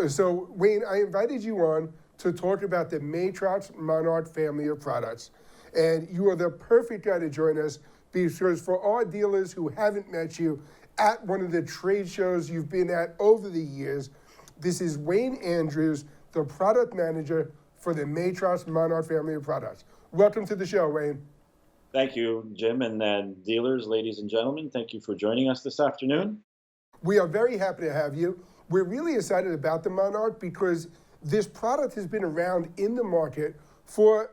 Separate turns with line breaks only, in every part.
So, Wayne, I invited you on to talk about the Matrox Monarch family of products. And you are the perfect guy to join us because for our dealers who haven't met you at one of the trade shows you've been at over the years, this is Wayne Andrews, the product manager for the Matrox Monarch family of products. Welcome to the show, Wayne.
Thank you, Jim, and dealers, ladies and gentlemen. Thank you for joining us this afternoon.
We are very happy to have you. We're really excited about the Monarch because this product has been around in the market for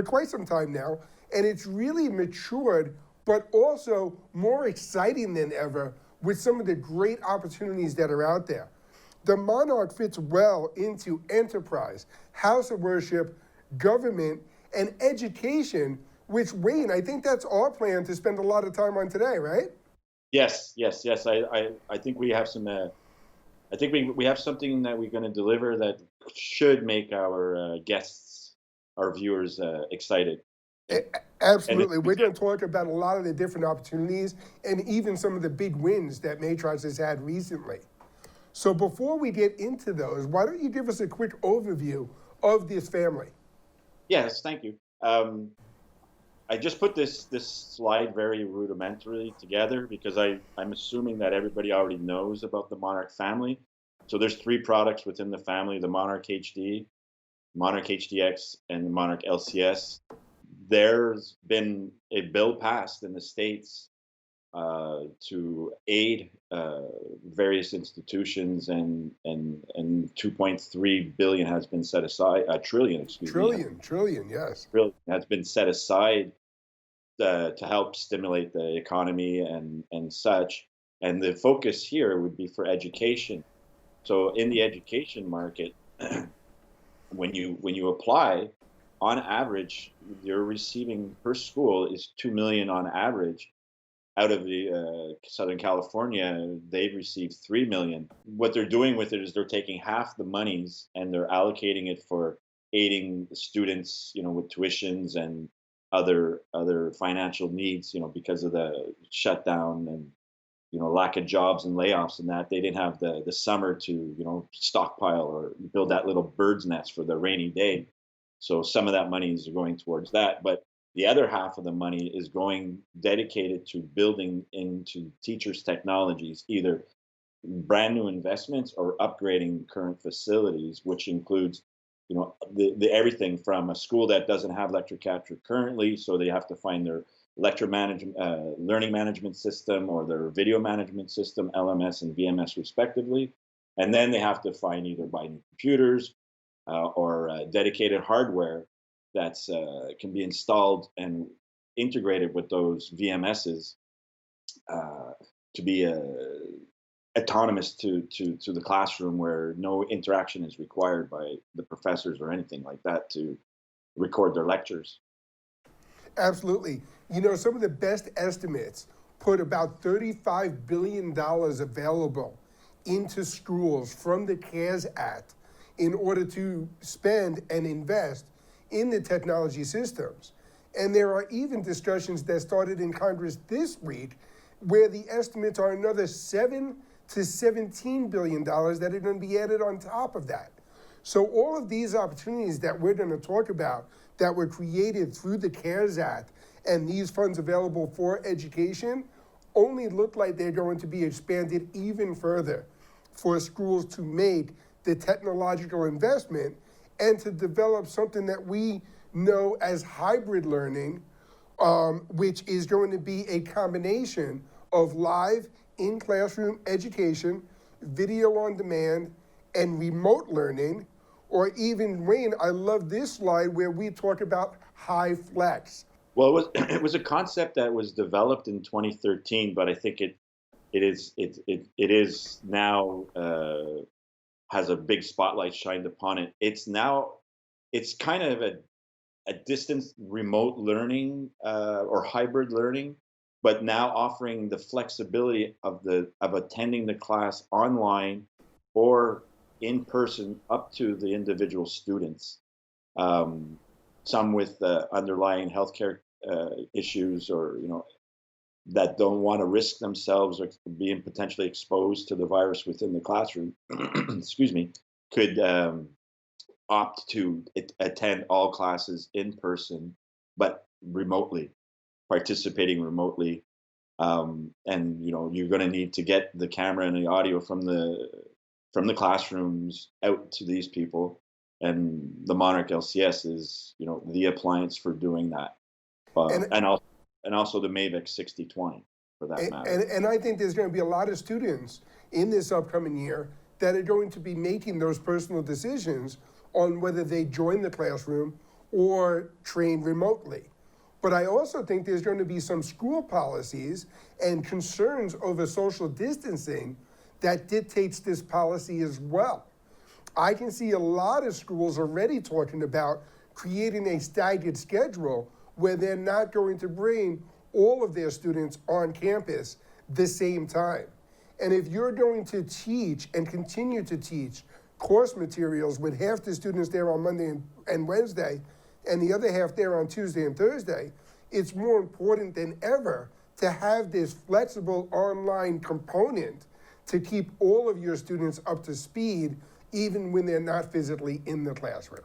quite some time now, and it's really matured, but also more exciting than ever with some of the great opportunities that are out there. The Monarch fits well into enterprise, house of worship, government, and education, which, Wayne, I think that's our plan to spend a lot of time on today, right?
Yes. I think we have some. I think we have something that we're going to deliver that should make our guests, our viewers, excited.
Absolutely. We're going to talk about a lot of the different opportunities and even some of the big wins that Matrox has had recently. So before we get into those, why don't you give us a quick overview of this family?
Yes, thank you. I just put this slide very rudimentarily together because I'm assuming that everybody already knows about the Monarch family. So there's 3 products within the family: the Monarch HD, Monarch HDX, and the Monarch LCS. There's been a bill passed in the States to aid various institutions, and 2.3 billion has been set aside. Trillion,
Trillion, yes.
Has been set aside to help stimulate the economy and such. And the focus here would be for education. So in the education market, when you apply, on average, you're receiving per school is 2 million on average. Out of the Southern California, they've received 3 million. What they're doing with it is they're taking half the monies and they're allocating it for aiding the students, with tuitions and other financial needs, because of the shutdown and lack of jobs and layoffs, and that they didn't have the summer to stockpile or build that little bird's nest for the rainy day. So some of that money is going towards that, but the other half of the money is going dedicated to building into teachers' technologies, either brand new investments or upgrading current facilities, which includes, the everything from a school that doesn't have lecture capture currently, so they have to find their lecture management, learning management system, or their video management system, LMS and VMS respectively, and then they have to find either buy new computers or dedicated hardware that's can be installed and integrated with those VMSs to be autonomous to the classroom, where no interaction is required by the professors or anything like that to record their lectures.
Absolutely. Some of the best estimates put about $35 billion available into schools from the CARES Act in order to spend and invest in the technology systems. And there are even discussions that started in Congress this week where the estimates are another $7 to $17 billion that are going to be added on top of that. So all of these opportunities that we're going to talk about that were created through the CARES Act and these funds available for education only look like they're going to be expanded even further for schools to make the technological investment and to develop something that we know as hybrid learning, which is going to be a combination of live in-classroom education, video on demand, and remote learning, or even, Wayne, I love this slide where we talk about HyFlex.
Well, it was a concept that was developed in 2013, but I think it is now has a big spotlight shined upon it. It's kind of a distance remote learning or hybrid learning, but now offering the flexibility of attending the class online or in person up to the individual students. Some with underlying healthcare issues or that don't want to risk themselves or being potentially exposed to the virus within the classroom, excuse me, could opt to attend all classes in person, but remotely, participating remotely. And you're going to need to get the camera and the audio from the classrooms out to these people, and the Monarch LCS is the appliance for doing that,
And
and also the Mavic 6020 for that matter.
and I think there's going to be a lot of students in this upcoming year that are going to be making those personal decisions on whether they join the classroom or train remotely. But I also think there's going to be some school policies and concerns over social distancing that dictates this policy as well. I can see a lot of schools already talking about creating a staggered schedule where they're not going to bring all of their students on campus the same time. And if you're going to teach and continue to teach course materials with half the students there on Monday and Wednesday and the other half there on Tuesday and Thursday, it's more important than ever to have this flexible online component to keep all of your students up to speed, even when they're not physically in the classroom.